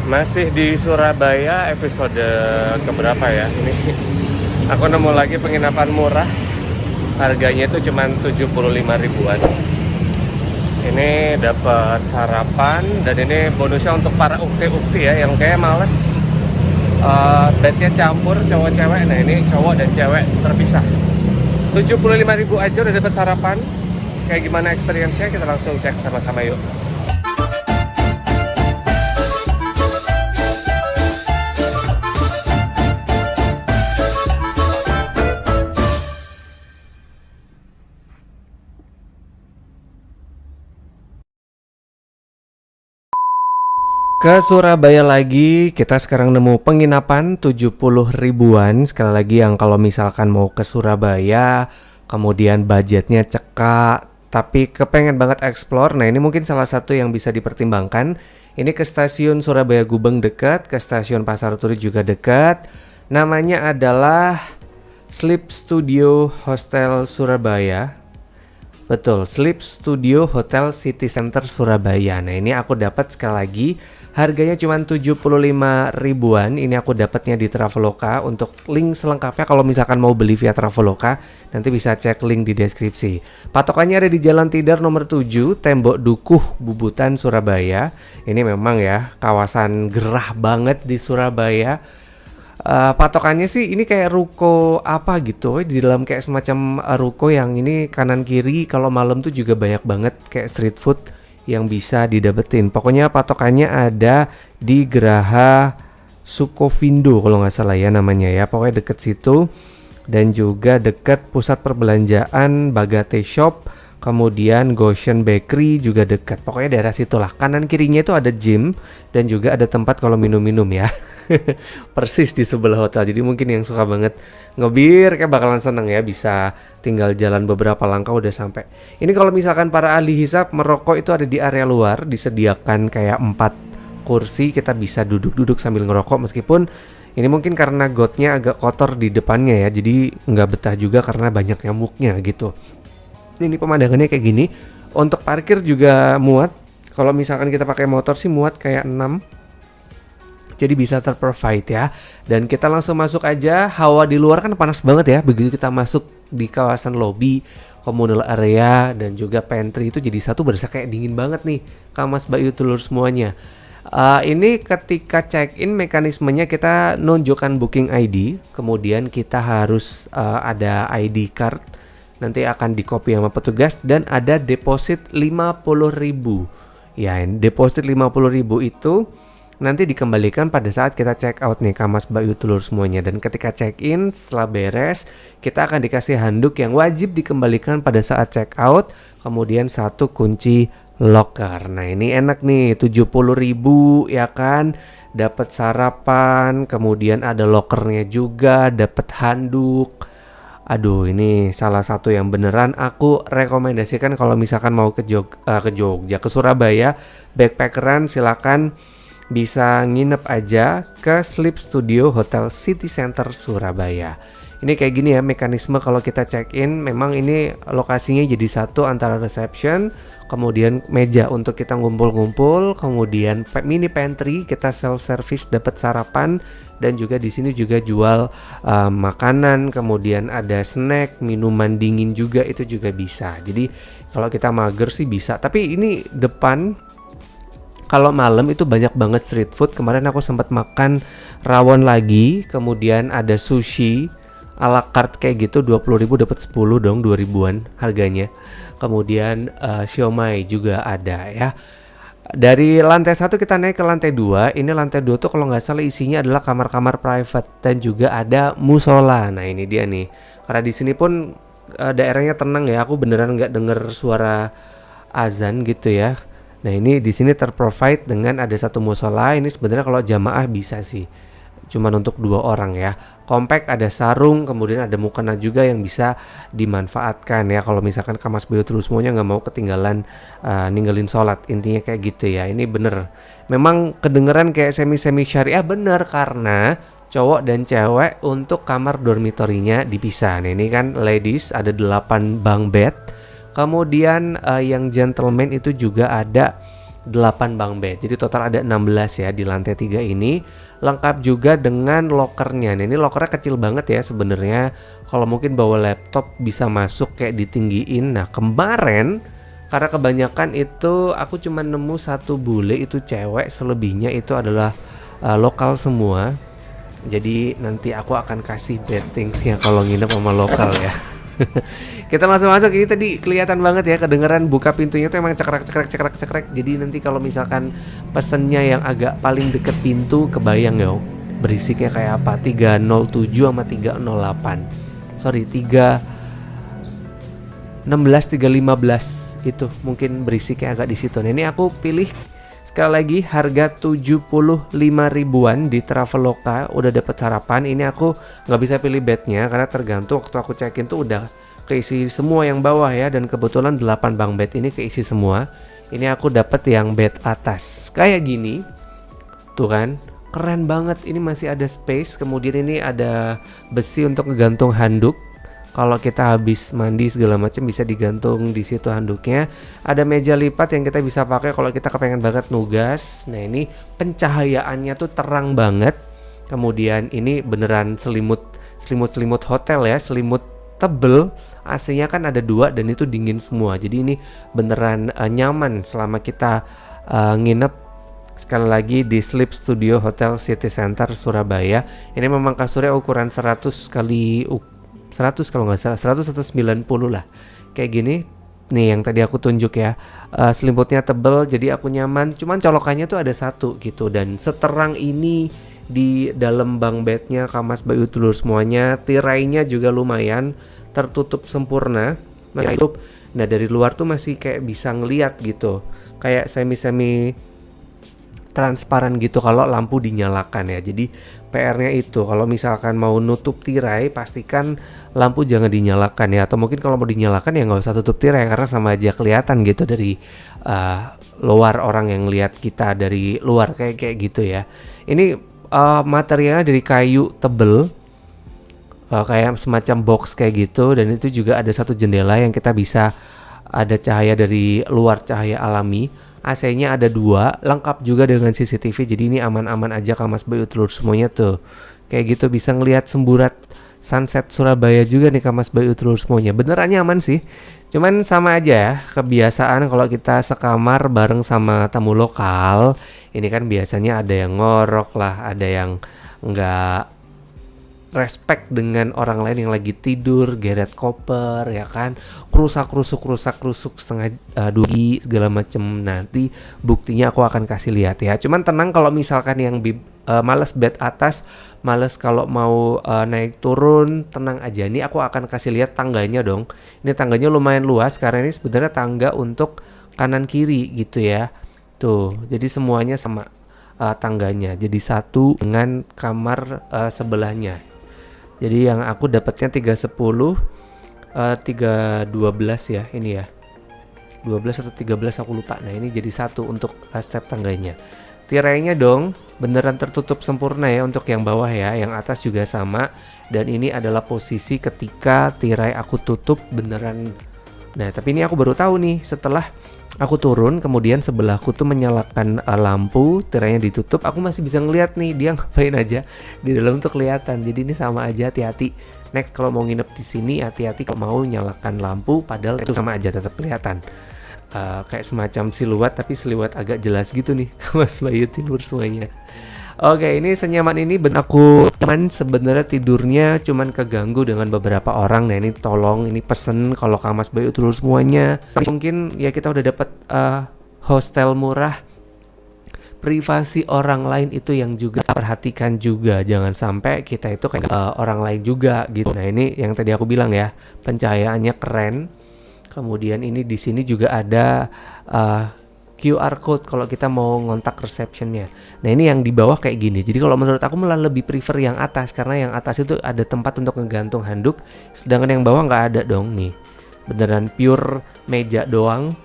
Masih di Surabaya episode keberapa ya ini. Aku nemu lagi penginapan murah. Harganya itu cuma 75 ribuan. Ini dapat sarapan dan ini bonusnya untuk para ukti-ukti ya yang kayak males bednya campur cowok cewek. Nah ini cowok dan cewek terpisah. 75 ribu aja udah dapat sarapan. Kayak gimana experience-nya, kita langsung cek sama-sama yuk. Ke Surabaya lagi, kita sekarang nemu penginapan 70 ribuan. Sekali lagi yang kalau misalkan mau ke Surabaya, kemudian budgetnya cekak, tapi kepengen banget explore. Nah ini mungkin salah satu yang bisa dipertimbangkan. Ini ke stasiun Surabaya Gubeng dekat, ke stasiun Pasar Turi juga dekat. Namanya adalah Sleep Studio Hostel Surabaya. Betul, Sleep Studio Hotel City Center Surabaya. Nah ini aku dapat sekali lagi. Harganya cuma 75 ribuan. Ini aku dapatnya di Traveloka. Untuk link selengkapnya kalau misalkan mau beli via Traveloka, nanti bisa cek link di deskripsi. Patokannya ada di Jalan Tidar nomor 7, Tembok Dukuh, Bubutan, Surabaya. Ini memang ya kawasan gerah banget di Surabaya. Patokannya sih ini kayak ruko apa gitu, di dalam kayak semacam ruko yang ini kanan kiri. Kalau malam tuh juga banyak banget kayak street food yang bisa didapetin. Pokoknya patokannya ada di Geraha Sukovindo kalau nggak salah ya namanya ya. Pokoknya deket situ dan juga deket pusat perbelanjaan Bagate Shop, kemudian Goshen Bakery juga deket. Pokoknya daerah situlah. Kanan kirinya itu ada gym dan juga ada tempat kalau minum-minum ya. Persis di sebelah hotel. Jadi mungkin yang suka banget ngebir kayak bakalan seneng ya, bisa tinggal jalan beberapa langkah udah sampai. Ini kalau misalkan para ahli hisap merokok itu ada di area luar, disediakan kayak 4 kursi, kita bisa duduk-duduk sambil ngerokok. Meskipun ini mungkin karena gotnya agak kotor di depannya ya, jadi nggak betah juga karena banyak nyamuknya gitu. Ini pemandangannya kayak gini. Untuk parkir juga muat. Kalau misalkan kita pakai motor sih muat kayak 6. Jadi bisa terprovide ya. Dan kita langsung masuk aja. Hawa di luar kan panas banget ya. Begitu kita masuk di kawasan lobby, communal area, dan juga pantry itu jadi satu berasa kayak dingin banget nih. Kamas Bayu telur semuanya. Ini ketika check-in mekanismenya kita nunjukkan booking ID. Kemudian kita harus ada ID card. Nanti akan di copy sama petugas. Dan ada deposit 50.000. Ya, deposit 50.000 itu nanti dikembalikan pada saat kita check out nih Kamas Bayu telur semuanya. Dan ketika check in setelah beres, kita akan dikasih handuk yang wajib dikembalikan pada saat check out. Kemudian 1 kunci locker. Nah ini enak nih, 70.000 ya kan. Dapat sarapan, kemudian ada lockernya juga, dapat handuk. Aduh ini salah satu yang beneran aku rekomendasikan kalau misalkan mau ke Jogja, ke Surabaya, backpackeran silakan bisa nginep aja ke Sleep Studio Hotel City Center Surabaya. Ini kayak gini ya mekanisme kalau kita check in. Memang ini lokasinya jadi satu antara reception, kemudian meja untuk kita ngumpul-ngumpul, kemudian mini pantry kita self service dapat sarapan, dan juga di sini juga jual makanan, kemudian ada snack, minuman dingin juga itu juga bisa. Jadi kalau kita mager sih bisa. Tapi ini depan kalau malam itu banyak banget street food. Kemarin aku sempat makan rawon lagi, kemudian ada sushi ala carte kayak gitu, 20.000 dapat 10 dong, 2.000-an harganya. Kemudian siomay juga ada ya. Dari lantai 1 kita naik ke lantai 2. Ini lantai 2 tuh kalau nggak salah isinya adalah kamar-kamar private dan juga ada musola. Nah ini dia nih. Karena di sini pun daerahnya tenang ya. Aku beneran nggak denger suara azan gitu ya. Nah ini di sini terprovide dengan ada 1 musola. Ini sebenarnya kalau jamaah bisa sih, cuman untuk 2 orang ya. Compact, ada sarung, kemudian ada mukena juga yang bisa dimanfaatkan ya. Kalau misalkan Kamas Bayu terus semuanya nggak mau ketinggalan ninggalin sholat, intinya kayak gitu ya. Ini bener, memang kedengeran kayak semi syariah, bener karena cowok dan cewek untuk kamar dormitorinya dipisah. Nah ini kan ladies ada 8 bunk bed. Kemudian yang gentleman itu juga ada 8 bunk bed. Jadi total ada 16 ya di lantai 3 ini. Lengkap juga dengan lokernya. Nah, ini lokernya kecil banget ya sebenarnya. Kalau mungkin bawa laptop bisa masuk kayak ditinggiin. Nah, kemarin karena kebanyakan itu aku cuma nemu satu bule itu cewek, selebihnya itu adalah lokal semua. Jadi nanti aku akan kasih bad things-nya kalau nginep sama lokal ya. Kita langsung masuk. Ini tadi kelihatan banget ya, kedengeran buka pintunya tuh emang cekrek. Jadi nanti kalau misalkan pesennya yang agak paling deket pintu, kebayang ya berisiknya kayak apa. 307 sama 308. Sorry, 316 315 itu mungkin berisiknya agak di situ. Nah, ini aku pilih sekali lagi harga 75 ribuan di Traveloka. Udah dapet sarapan. Ini aku nggak bisa pilih bednya karena tergantung waktu aku check-in tuh udah keisi semua yang bawah ya, dan kebetulan 8 bunk bed ini keisi semua. Ini aku dapet yang bed atas kayak gini. Tuh kan, keren banget. Ini masih ada space. Kemudian ini ada besi untuk ngegantung handuk. Kalau kita habis mandi segala macam bisa digantung di situ handuknya. Ada meja lipat yang kita bisa pakai kalau kita kepengen banget nugas. Nah, ini pencahayaannya tuh terang banget. Kemudian ini beneran selimut hotel ya, selimut tebel. AC-nya kan ada 2 dan itu dingin semua. Jadi ini beneran nyaman selama kita nginep sekali lagi di Sleep Studio Hotel City Center Surabaya. Ini memang kasurnya ukuran 100 kali 100 kalau nggak salah, 100 atau 90 lah. Kayak gini nih yang tadi aku tunjuk ya. Selimutnya tebel jadi aku nyaman. Cuman colokannya tuh ada satu gitu, dan seterang ini di dalam bunk bednya, kamas bayu telur semuanya. Tirainya juga lumayan tertutup sempurna. Nah, dari luar tuh masih kayak bisa ngeliat gitu. Kayak semi transparan gitu kalau lampu dinyalakan ya. Jadi PR-nya itu kalau misalkan mau nutup tirai pastikan lampu jangan dinyalakan ya, atau mungkin kalau mau dinyalakan ya nggak usah tutup tirai karena sama aja kelihatan gitu dari luar, orang yang lihat kita dari luar kayak gitu ya. Ini materialnya dari kayu tebel, kayak semacam box kayak gitu, dan itu juga ada satu jendela yang kita bisa ada cahaya dari luar, cahaya alami. AC-nya ada 2, lengkap juga dengan CCTV. Jadi ini aman-aman aja, kamas bayu telur semuanya tuh. Kayak gitu bisa ngelihat semburat sunset Surabaya juga nih, kamas bayu telur semuanya. Beneran nyaman sih. Cuman sama aja ya, kebiasaan kalau kita sekamar bareng sama tamu lokal. Ini kan biasanya ada yang ngorok lah, ada yang nggak respect dengan orang lain yang lagi tidur, geret koper ya kan, kerusak krusuk setengah dugi segala macem. Nanti buktinya aku akan kasih lihat ya. Cuman tenang kalau misalkan yang males bed atas, males kalau mau naik turun, tenang aja. Ini aku akan kasih lihat tangganya dong. Ini tangganya lumayan luas karena ini sebenarnya tangga untuk kanan kiri gitu ya. Tuh, jadi semuanya sama tangganya. Jadi satu dengan kamar sebelahnya. Jadi yang aku dapatnya 310, 312 ya ini ya. 12 atau 13 aku lupa. Nah, ini jadi satu untuk step tangganya. Tirainya dong beneran tertutup sempurna ya untuk yang bawah ya. Yang atas juga sama. Dan ini adalah posisi ketika tirai aku tutup beneran. Nah, tapi ini aku baru tahu nih setelah aku turun, kemudian sebelahku tuh menyalakan lampu, tirainya ditutup, aku masih bisa ngeliat nih dia ngapain aja di dalam tuh kelihatan. Jadi ini sama aja, hati-hati. Next kalau mau nginep di sini hati-hati kalau mau nyalakan lampu, padahal itu sama aja tetap kelihatan. Kayak semacam siluet, tapi siluet agak jelas gitu nih, kamas bayu tidur semuanya. Oke, ini senyaman ini aku teman sebenarnya tidurnya cuman keganggu dengan beberapa orang. Nah, ini tolong ini pesen kalau kamas bayu tidur semuanya. Mungkin ya kita udah dapat hostel murah, privasi orang lain itu yang juga perhatikan juga. Jangan sampai kita itu kayak orang lain juga gitu. Nah, ini yang tadi aku bilang ya, pencahayaannya keren. Kemudian ini di sini juga ada QR code kalau kita mau ngontak receptionnya. Nah, ini yang di bawah kayak gini. Jadi kalau menurut aku malah lebih prefer yang atas, karena yang atas itu ada tempat untuk ngegantung handuk, sedangkan yang bawah nggak ada dong nih. Beneran pure meja doang.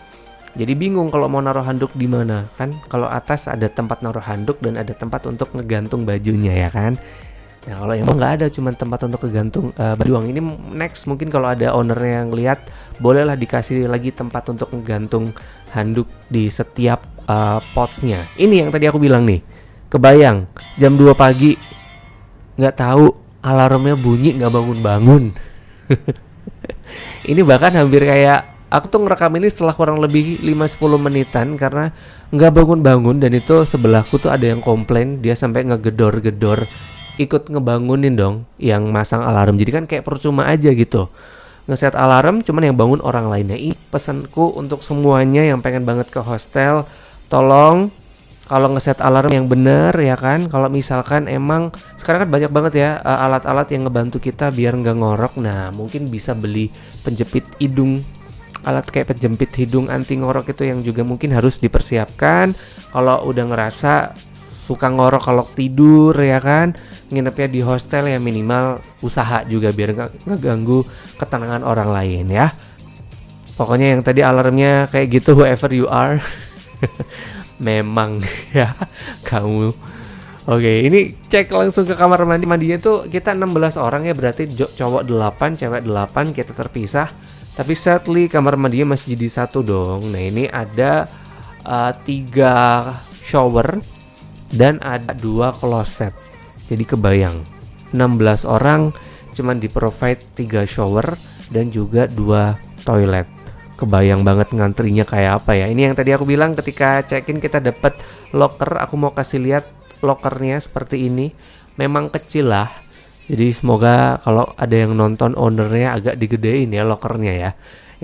Jadi bingung kalau mau naruh handuk di mana kan? Kalau atas ada tempat naruh handuk dan ada tempat untuk ngegantung bajunya ya kan. Nah, kalau yang nggak ada, cuma tempat untuk ngegantung baju doang. Ini next mungkin kalau ada ownernya yang lihat, bolehlah dikasih lagi tempat untuk ngegantung handuk di setiap potsnya. Ini yang tadi aku bilang nih, kebayang jam 2 pagi nggak tahu alarmnya bunyi nggak bangun-bangun. Ini bahkan hampir kayak aku tuh ngerekam ini setelah kurang lebih 5-10 menitan karena nggak bangun-bangun, dan itu sebelahku tuh ada yang komplain, dia sampai ngegedor-gedor ikut ngebangunin dong yang masang alarm. Jadi kan kayak percuma aja gitu ngeset alarm, cuman yang bangun orang lainnya. Ini pesanku untuk semuanya yang pengen banget ke hostel, tolong kalau ngeset alarm yang bener ya kan. Kalau misalkan emang sekarang kan banyak banget ya alat-alat yang ngebantu kita biar nggak ngorok. Nah mungkin bisa beli penjepit hidung, alat kayak penjepit hidung anti ngorok itu yang juga mungkin harus dipersiapkan. Kalau udah ngerasa suka ngorok kalau tidur ya kan, nginepnya di hostel ya minimal usaha juga biar nggak ngeganggu ketenangan orang lain ya. Pokoknya yang tadi alarmnya kayak gitu, whoever you are. Memang ya kamu. Oke, ini cek langsung ke kamar mandi. Mandinya tuh kita 16 orang ya, berarti cowok 8, cewek 8, kita terpisah. Tapi sadly kamar mandinya masih jadi satu dong. Nah ini ada 3 shower dan ada 2 kloset. Jadi kebayang 16 orang cuman di provide 3 shower dan juga 2 toilet. Kebayang banget ngantrinya kayak apa ya. Ini yang tadi aku bilang ketika check-in kita dapat locker. Aku mau kasih lihat lockernya seperti ini. Memang kecil lah. Jadi semoga kalau ada yang nonton ownernya agak digedein ya lockernya ya.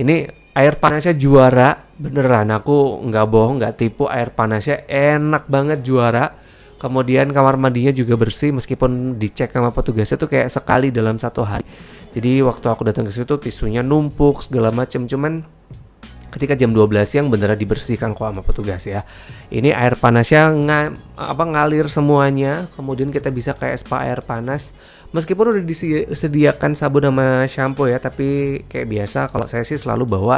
Ini air panasnya juara. Beneran aku nggak bohong, nggak tipu. Air panasnya enak banget, juara. Kemudian kamar mandinya juga bersih meskipun dicek sama petugasnya tuh kayak sekali dalam 1 hari. Jadi waktu aku datang ke situ tisunya numpuk segala macem, cuman ketika jam 12 siang beneran dibersihkan kok sama petugas ya. Ini air panasnya ngalir semuanya. Kemudian kita bisa kayak spa air panas. Meskipun udah disediakan sabun sama shampoo ya, tapi kayak biasa kalau saya sih selalu bawa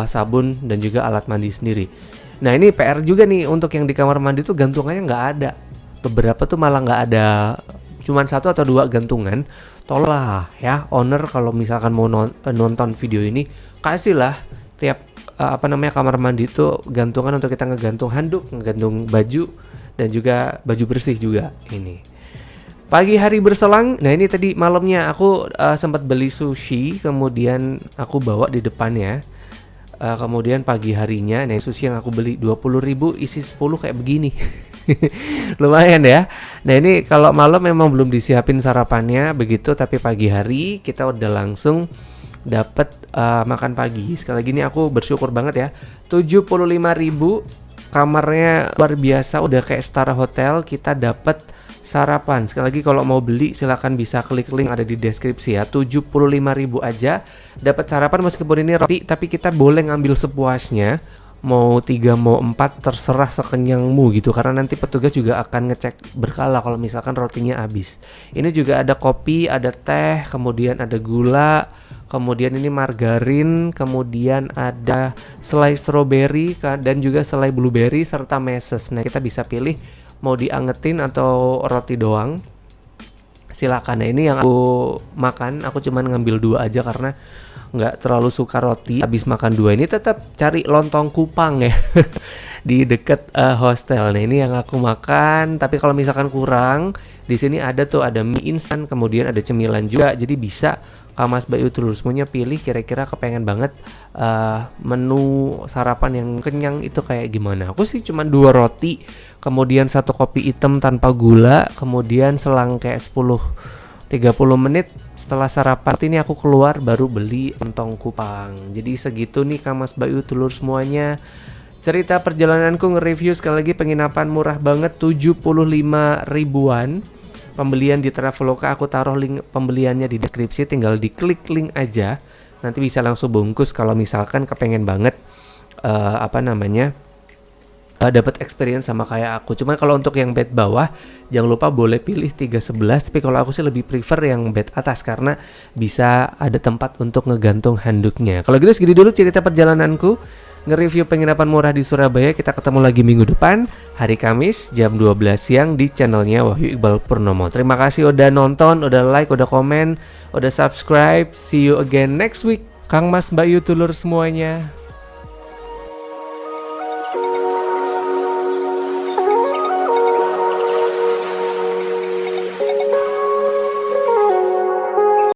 sabun dan juga alat mandi sendiri. Nah ini PR juga nih untuk yang di kamar mandi tuh gantungannya nggak ada. Beberapa tuh malah nggak ada, cuman 1 atau 2 gantungan. Tolonglah ya owner kalau misalkan mau nonton video ini, kasihlah tiap kamar mandi itu gantungan untuk kita ngegantung handuk, ngegantung baju, dan juga baju bersih juga. Ini pagi hari berselang. Nah ini tadi malamnya aku sempat beli sushi, kemudian aku bawa di depannya. Kemudian pagi harinya, nah sushi yang aku beli 20.000 isi 10 kayak begini. Lumayan ya. Nah ini kalau malam memang belum disiapin sarapannya begitu, tapi pagi hari kita udah langsung dapat makan pagi. Sekali lagi ini aku bersyukur banget ya. 75.000, kamarnya luar biasa, udah kayak setara hotel. Kita dapat sarapan. Sekali lagi kalau mau beli silakan bisa klik link ada di deskripsi ya. 75.000 aja dapat sarapan, meskipun ini roti, tapi kita boleh ngambil sepuasnya. Mau 3 mau 4 terserah sekenyangmu gitu, karena nanti petugas juga akan ngecek berkala kalau misalkan rotinya habis. Ini juga ada kopi, ada teh, kemudian ada gula, kemudian ini margarin, kemudian ada selai strawberry dan juga selai blueberry serta meses. Nah kita bisa pilih mau diangetin atau roti doang, silakan. Nah ini yang aku makan, aku cuman ngambil 2 aja karena nggak terlalu suka roti. Habis makan 2 ini tetap cari lontong kupang ya di deket hostel. Nah ini yang aku makan. Tapi kalau misalkan kurang, di sini ada tuh, ada mie instan, kemudian ada cemilan juga. Jadi bisa Kamas Bayu Telur semuanya pilih kira-kira kepengen banget menu sarapan yang kenyang itu kayak gimana. Aku sih cuma 2 roti, kemudian 1 kopi hitam tanpa gula, kemudian selang kayak 10-30 menit setelah sarapan ini aku keluar baru beli lontong kupang. Jadi segitu nih Kamas Bayu Telur semuanya. Cerita perjalananku nge-review sekali lagi penginapan murah banget 75 ribuan. Pembelian di Traveloka aku taruh link pembeliannya di deskripsi, tinggal diklik link aja. Nanti bisa langsung bungkus kalau misalkan kepengen banget dapat experience sama kayak aku. Cuman kalau untuk yang bed bawah jangan lupa boleh pilih 311, tapi kalau aku sih lebih prefer yang bed atas karena bisa ada tempat untuk ngegantung handuknya. Kalau gitu segini dulu cerita perjalananku nge-review penginapan murah di Surabaya. Kita ketemu lagi minggu depan hari Kamis jam 12 siang di channelnya Wahyu Iqbal Purnomo. Terima kasih udah nonton, udah like, udah komen, udah subscribe. See you again next week. Kang Mas Bayu Telur semuanya.